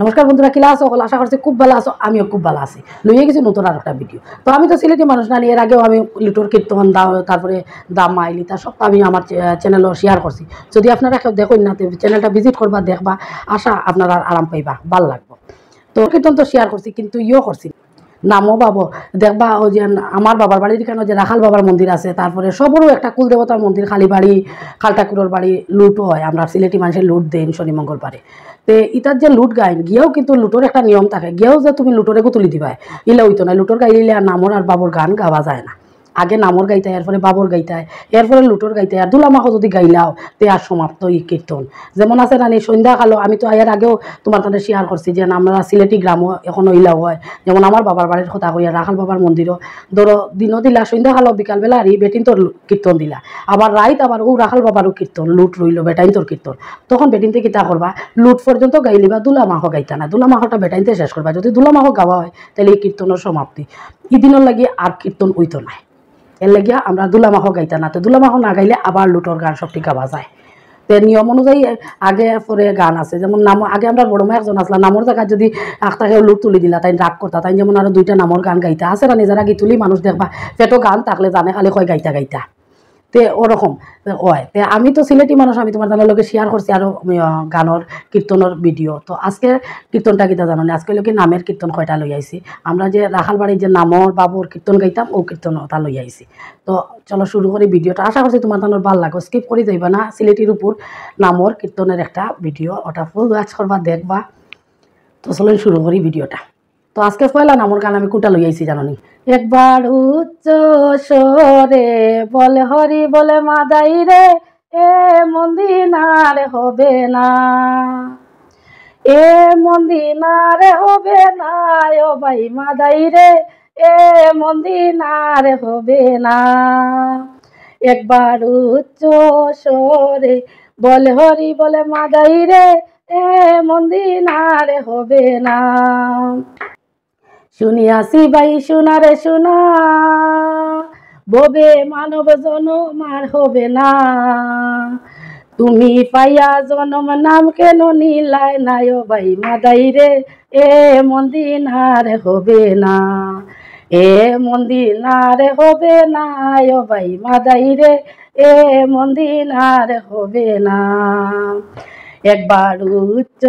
নমস্কার বন্ধুরা, কিলা আছো? আশা করছি খুব ভালো আছো। আমিও খুব ভালো আছি। লইয়ে গেছি নতুন আর একটা ভিডিও। তো আমি তো সিলেটি মানুষ না, এর আগেও আমি লিটুর কীর্তন তারপরে দাম মাইলি তার সব আমি আমার চ্যানেলও শেয়ার করছি। যদি আপনারা কেউ দেখুন না, চ্যানেলটা ভিজিট করবা, দেখবা, আশা আপনারা আরাম পাইবা, ভাল লাগবো। তো কীর্তন তো শেয়ার করছি, কিন্তু ইয়েও করছি নামও পাবো। দেখবা ওই যে আমার বাবার বাড়ির এখানে যে রাখাল বাবার মন্দির আছে, তারপরে সবরও একটা কুলদেবতার মন্দির, খালিবাড়ি খালটাকুরের বাড়ি লুটও হয়। আমরা সিলেটি মানুষের লুট দেন শনি মঙ্গলবারে। তে ইতার যে লুট গাইন গিয়েও কিন্তু লুটোর একটা নিয়ম থাকে, গিয়েও যে তুমি লুটোরেকে তুলি দিবা ইলা হইতো না। লুটোর গাইলে আর নামর আর বাবর গান গাওয়া যায় না। আগে নামর গাইতে, এরপরে বাবর গাইতে, এরপরে লুটোর গাইতে, আর দুলামাহ যদি গাইলাও তে আর সমাপ্ত ই কীর্তন। যেমন আছে রানি সন্ধ্যা কালো, আমি তো এর আগেও তোমার কাছে শেয়ার করছি যে আমরা সিলেটি গ্রামও এখনও ইলাও হয়। যেমন আমার বাবার বাড়ির কথা কইয়া রাখাল বাবার মন্দিরও ধরো দিনও দিলা, সন্ধ্যা কালো, বিকালবেলা আর বেটিন তোর কীর্তন দিলা, আবার রাইত আবার ও রাখাল বাবারও কীর্তন, লুট রইল বেটাইন তোর কীর্তন। তখন বেটিনতে কিতা করবা, লুট পর্যন্ত গাইলিবা, দুলামাহ গাইতা না, দুলামাহটা বেটাইনতে শেষ করবা। যদি দুলামাহ গাওয়া হয় তাহলে এই কীর্তনের সমাপ্তি। ইদিনের লাগিয়ে আর কীর্তন হইতো না। এর লাগিয়া আমরা দুলামাহ গাইতা না। তো দুলামাহ না গাইলে আবার লুটোর গান সবটি গাওয়া যায়। তো নিয়ম অনুযায়ী আগে পরে গান আছে। যেমন নাম আগে আমরা বড় মা একজন আসলাম, নামর জায়গায় যদি তাকে লুট তুলি দিলা, তাই রাগ করতা, তাই যেমন আরো দুইটা নামর গান গাইতা আছে না, নিজেরা গীতুলি মানুষ দেখবা পেটো গান থাকলে জানে খালি কয় গাইতা গাইতা। তে ওরকম হয়। তে আমি তো সিলেটি মানুষ, আমি তোমার জানার লোকে শেয়ার করছি আরও গানের কীর্তনের ভিডিও। তো আজকে কীর্তনটা কিতা জানো না, আজকে লোকে নামের কীর্তন কয়টা লই আইছি। আমরা যে রাখালবাড়ির যে নামর বাবুর কীর্তন গাইতাম, ও কীর্তন ওটা লই আইছি। তো চলো শুরু করি ভিডিওটা। আশা করছি তোমার জানার ভালো লাগো, স্কিপ করে যাইবা না। সিলেটির উপর নামর কীর্তনের একটা ভিডিও, ওটা ফুল ওয়াচ করবা, দেখবা। তো চলো শুরু করি ভিডিওটা। তো আজকে পয়লা নামর গান আমি কোনটা লই আইছি জানি। একবার উচ্চ স্বরে বলে হরি বলে মাদাই রে, এ মন্দিনার হবে না, এ মন্দিনার হবে না, ও ভাই মাদাই রে, এ মন্দিনার হবে না। একবার উচ্চ স্বরে বলে হরি বলে মাদাই রে, এ মন্দিনার হবে না। শুনিয়াছি ভাই শুনারে শুনা, ববে মানব জনম আর হবে না। তুমি পাইয়া জনম নাম কেন নিলাই নাই, ও ভাই মাদাই রে, এ মন্দিনার হবে না, এ মন্দিনার হবে না, ও ভাই মাদাই রে, এ মন্দিনার হবে না। একবার উচ্চ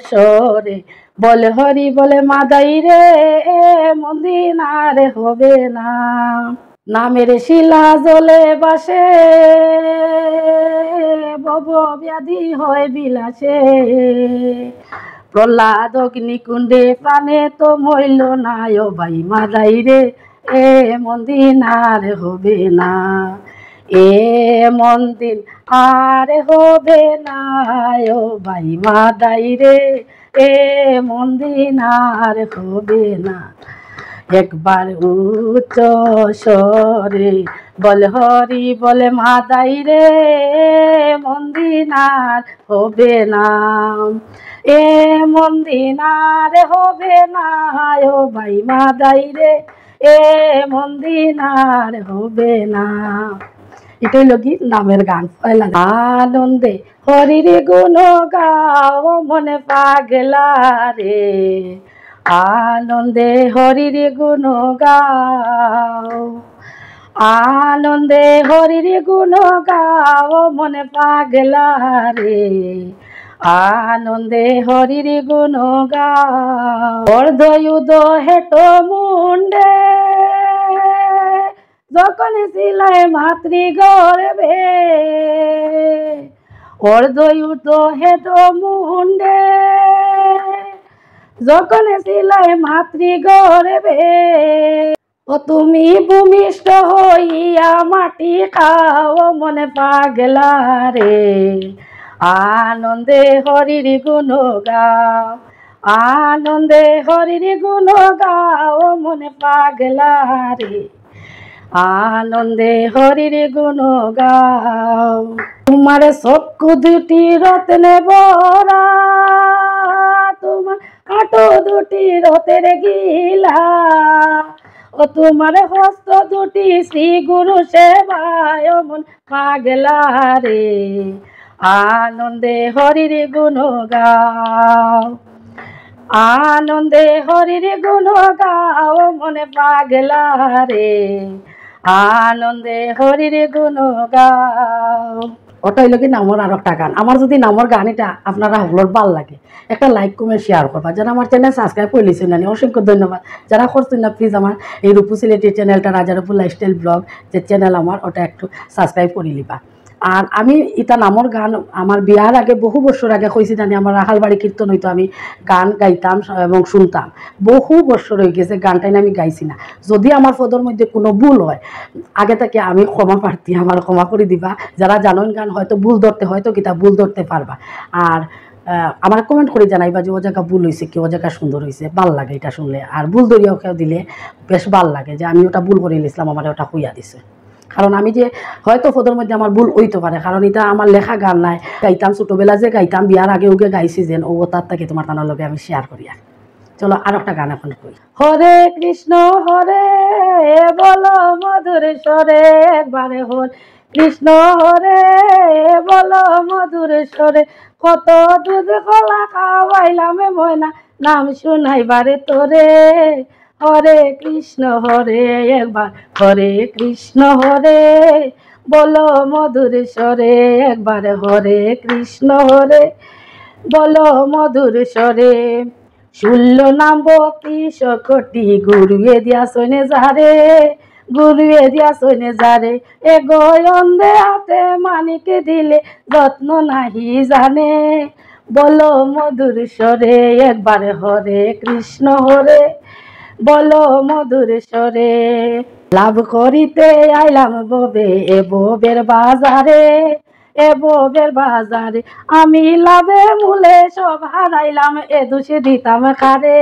স্বরে বলে হরি বলে মাদাই রে, এ মন্দিনার হবে না। নামের শিলা জলে বাসে, বব ব্যাধি হয় বিলাসে, প্রহ্লাদ অগ্নিকুণ্ডে প্রাণে তো মইল না, ও ভাই মাদাই রে, এ মন্দিনার হবে না, এ মন্দির আর হবে না, ও ভাই মাদাই রে, এ মন্দিনার হবে না। একবার উচ্চ স্বরে বলে হরি বলে মাদাই রে, মন্দিনার হবে না, এ মন্দিনার হবে না, ও ভাই মাদাই রে, এ মন্দিনার হবে না। এটাই লগি নামের গান। আনন্দে হরির গুণ গাও মনে পাগলা রে, আনন্দে হরির গুণ গাও, আনন্দে হরির গুণ গাও মনে পাগলা রে, আনন্দে হরির গুণ গাও। অর্ধয়ুধ হেট মুন্ডে যখন ছিলাই মাতৃগর্ভে, অর্ধয়ুধ হেট মুন্ডে যখন ছিলাই মাতৃগর্ভে, ও তুমি ভূমিষ্ঠ হইয়া মাটি খাও মনে পাগলা রে, আনন্দে হরির গুণ গাও, আনন্দে হরির গুণ গাও মনে পাগলা রে, আনন্দে হরির গুণ গাও। তোমার চক্ষু দুটি রত্নে ভরা, তোমার হাঁটু দুটি রথের গিলা, ও তোমার হস্ত দুটি শ্রী গুরু সেবায় মন পাগলা রে, আনন্দে হরির গুণ গাও। আনন্দে হরির গুণ গাও মনে পাগলা রে, আনন্দে হরির গুণ গাও। ওটা হইল কি নামর আর একটা গান। আমার যদি নামর গান এটা আপনারা সকলের ভাল লাগে, একটা লাইক কমেন্ট শেয়ার করবা। যারা আমার চ্যানেল সাবস্ক্রাইব করে লিছেন না, অসংখ্য ধন্যবাদ। যারা করছেন না প্লিজ আমার এই রূপু সিলেটি চ্যানেলটা, রাজারপুর লাইফস্টাইল ব্লগ যে চ্যানেল আমার, ওটা একটু সাবস্ক্রাইব করে লিবা। আর আমি ইটা নামর গান আমার বিয়ার আগে বহু বছর আগে কইছি জানি, আমার রাখালবাড়ি কীর্তন হইতো, আমি গান গাইতাম এবং শুনতাম। বহু বছর হয়ে গেছে গানটাই আমি গাইছি না। যদি আমার পদর মধ্যে কোনো ভুল হয় আগে থেকে আমি ক্ষমা প্রার্থী, আমার ক্ষমা করে দিবা। যারা জানেন গান হয়তো ভুল ধরতে, হয়তো কিতা ভুল ধরতে পারবা। আর আমার কমেন্ট করে জানাইবা যে ও জায়গা ভুল হয়েছে কি ও জায়গা সুন্দর হয়েছে, ভাল লাগে এটা শুনলে। আর ভুল ধরিয়াও কেউ দিলে বেশ ভাল লাগে যে আমি ওটা ভুল করে নিয়েছিলাম, আমার ওটা হইয়া দিছে। কারণ আমি যে হয়তো পদর মধ্যে আমার ভুল হইতে পারে, কারণ এটা আমার লেখা গান নাই। গাইতাম ছোটোবেলা যে গাইতাম, বিয়ার আগে ওকে গাইছি যেন ও তার থেকে তোমার তানার লগে আমি শেয়ার করি। আর চলো আর একটা গান এখন কই। হরে কৃষ্ণ হরে বলো মধুর স্বরে, একবারে হর কৃষ্ণ হরে বলো মধুর স্বরে, কত দুধ কলা খাওয়াইলাম ময়না নাম শুনাইবারে তোরে। হরে কৃষ্ণ হরে একবার, হরে কৃষ্ণ হরে বলো মধুর স্বরে, একবার হরে কৃষ্ণ হরে বলো মধুর স্বরে। শূন্য নাম 32 কোটি গুরুয়ে দিয়া সৈনে যারে, গুরুয়ে দিয়া সৈনে যারে, এ গয়ন্দে হাতে মানিকে দিলে যত্ন নাহি জানে। বলো মধুর স্বরে একবার, হরে কৃষ্ণ হরে বলো মধুর স্বরে। লাভ করিতে আইলাম ববে এ ববের বাজারে, এ ববের বাজারে, আমি লাভে মূলে সব হারাইলাম, এ দোষে দিতাম কারে।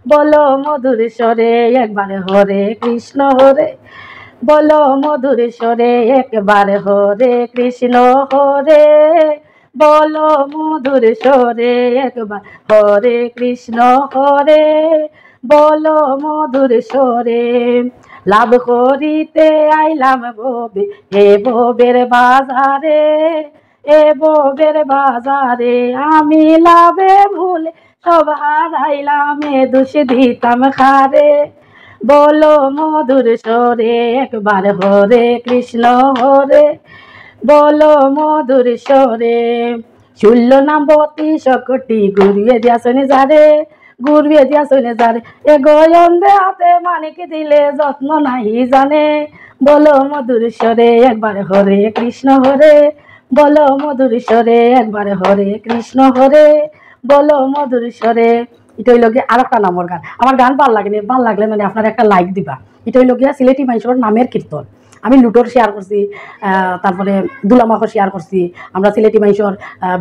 বলো মধুর স্বরে একবারে, হরে কৃষ্ণ হরে বলো মধুর স্বরে, একবারে হরে কৃষ্ণ হরে বলো মধুর স্বরে, একবার হরে কৃষ্ণ হরে বলো মধুর স্বরে। লাভ করিতে আইলাম ববে এ ববের বাজারে, এ ববের বাজারে, আমি লাভে ভুলে সব হারাইলাম, এ দোষ দিতাম খারে। বলো মধুর স্বরে একবার, হরে কৃষ্ণ হরে বলো মধুর স্বরে। শূন্য নাম 32 কোটি গুরুয়ে দিয়া শোনে যারে, গুরুয়ে দিয়া শোনে যারে, এ গয়ন্দে হাতে মানিক দিলে যত্ন নাহি জানে। বলো মধুর স্বরে একবার, হরে কৃষ্ণ হরে বলো মধুর স্বরে, একবার হরে কৃষ্ণ হরে বলো মধুর স্বরে। এটা হইল গিয়ে আর একটা নামর গান। আমার গান ভাল লাগে, ভাল লাগলে মানে আপনারা একটা লাইক দিবা। এটা হইল গিয়া সিলেটি মানুষের নামের কীর্তন। আমি লুটোর শেয়ার করছি, তারপরে দুলামাখর শেয়ার করছি। আমরা সিলেটি মানুষের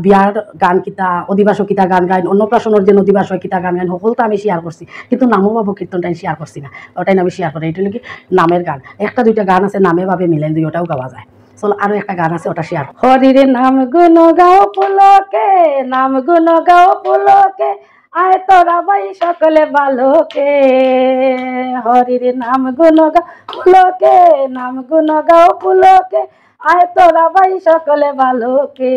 বিয়ার গান কিতা, অধিবাস কিতা গান গাইন, অন্নপ্রাশনের যে অধিবাস কিতা গান গাইন, সকলটা আমি শেয়ার করছি। কিন্তু নামও বাবু কীর্তনটা আমি শেয়ার করছি না, ওটাই আমি শেয়ার করি। এটা হলো কি নামের গান। একটা দুইটা গান আছে নামে ভাবে মিলেন, দুই ওটাও গাওয়া যায়। চলো আরো একটা গান আছে, ওটা শেয়ার। হরির নাম গুণ গাও পুলকে, নাম গুণ গাও পুলকে, আয় তোরা ভাই সকলে ভালোকে। হরির নাম গুণ গাও পুলকে, নাম গুণ গাও পুলকে, আয় তোরা ভাই সকলে ভালোকে।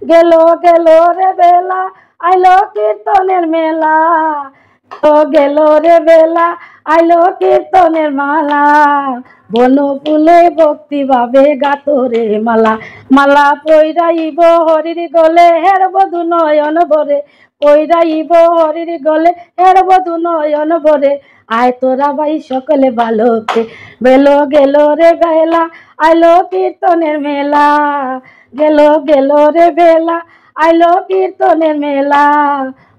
গেল গেল রে বেলা, আইলো কীর্তনের মেলা, তো গেল রে বেলা, আইলো কীর্তনের মালা, বন ফুলে ভক্তি ভাবে গাতরে মালা। মালা পইরাইব হরির গলে, হের বধু নয়ন ভরে, পইরাইব হরির গলে, হের বধু নয়ন ভরে, আয় তোরা ভাই সকলে ভালোকে। গেল গেল রে বেলা, আইলো কীর্তনের মেলা, গেল গেল রে বেলা, আইলো কীর্তনের মেলা,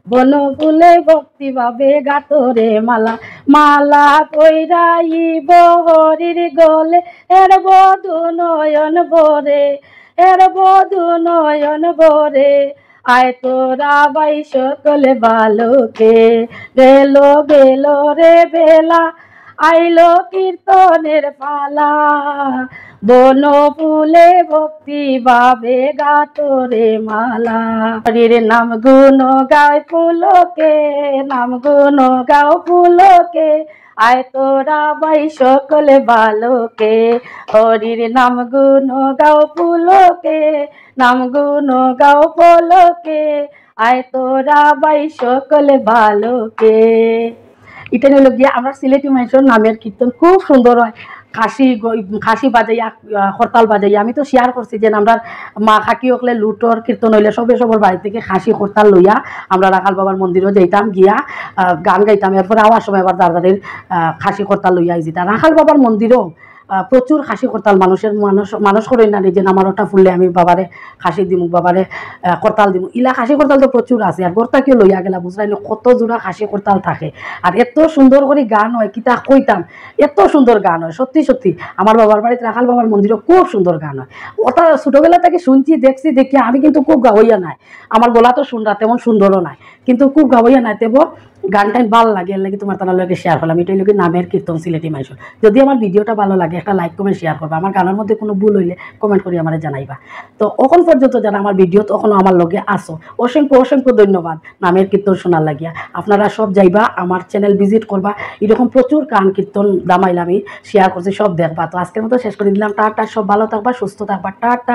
বন ফুলে ভক্তি ভাবে গাতরে মালা। মালা পইরাইব হরির গলে, এর বধু নয়ন ভরে, এর বধু নয়ন ভরে, আয় তোরা ভাই সকলে ভালোকে। গেল গেল রে বেলা, আইলো কীর্তনের পালা, বন ফুলে ভক্তি ভাবে গাতরে মালা। হরির নাম গুণ গায় পুলকে, নাম গুণ গাও পুলকে, আয় তোরা ভাই সকলে ভালোকে। হরির নাম গুণ গাও পুলকে, নাম গুণ গাও পুলকে, আয় তোরা ভাই সকলে ভালোকে। এটা হইল গিয়া আমরা সিলেটি মানুষের নামের কীর্তন খুব সুন্দর হয়। খাসি বাজাইয়া হরতাল বাজাইয়া আমি তো শেয়ার করছি যে আমরা মা খাকি হকলে লুটর কীর্তন হইলে সবার বাড়ি থেকে খাসি হরতাল লইয়া আমরা রাখাল বাবার মন্দিরও যাইতাম, গিয়া গান গাইতাম। এরপর আওয়ার সময় আবার দাদাদের খাসি হরতাল লইয়া যেতাম। রাখাল বাবার মন্দিরও প্রচুর খাসি করতাল মানুষ করে না যে আমার ওটা ফুললে আমি বাবারে খাসি দিমু, বাবারে করতাল দিমু। ইলা খাসি করতাল তো প্রচুর আছে। আর গোরতা কেউ লইয়া গেলা বুঝলাই কত জোড়া খাসি করতাল থাকে। আর এত সুন্দর করে গান হয়, কিতা কইতাম, এত সুন্দর গান হয়। সত্যি সত্যি আমার বাবার বাড়িতে রাখাল বাবার মন্দিরে খুব সুন্দর গান হয়। ওটা ছোটোবেলা থেকে শুনছি, দেখছি, দেখি আমি কিন্তু খুব গাওয়াইয়া নাই। আমার গলা তো শুনরা তেমন সুন্দরও নাই, কিন্তু খুব গাওয়াইয়া নাই। তেব গান টাইম ভালো লাগে, এর লাগে তোমার তার লগে শেয়ার করলাম। এটাই লোকের নামের কীর্তন সিলেটি মাইসুর। যদি আমার ভিডিওটা ভালো লাগে একটা লাইক কমেন্ট শেয়ার করবা। আমার গানের মধ্যে কোনো ভুল হইলে কমেন্ট করে আমার জানাইবা। তো এখন পর্যন্ত যারা আমার ভিডিও তখন আমার লগে আসো, অসংখ্য অসংখ্য ধন্যবাদ নামের কীর্তন শোনার লাগিয়া। আপনারা সব যাইবা, আমার চ্যানেল ভিজিট করবা। এরকম প্রচুর গান কীর্তন দামাইলে আমি শেয়ার করছি, সব দেখবা। তো আজকের মতো শেষ করে দিলাম। টাটা, সব ভালো থাকবা, সুস্থ থাকবা, টাটা।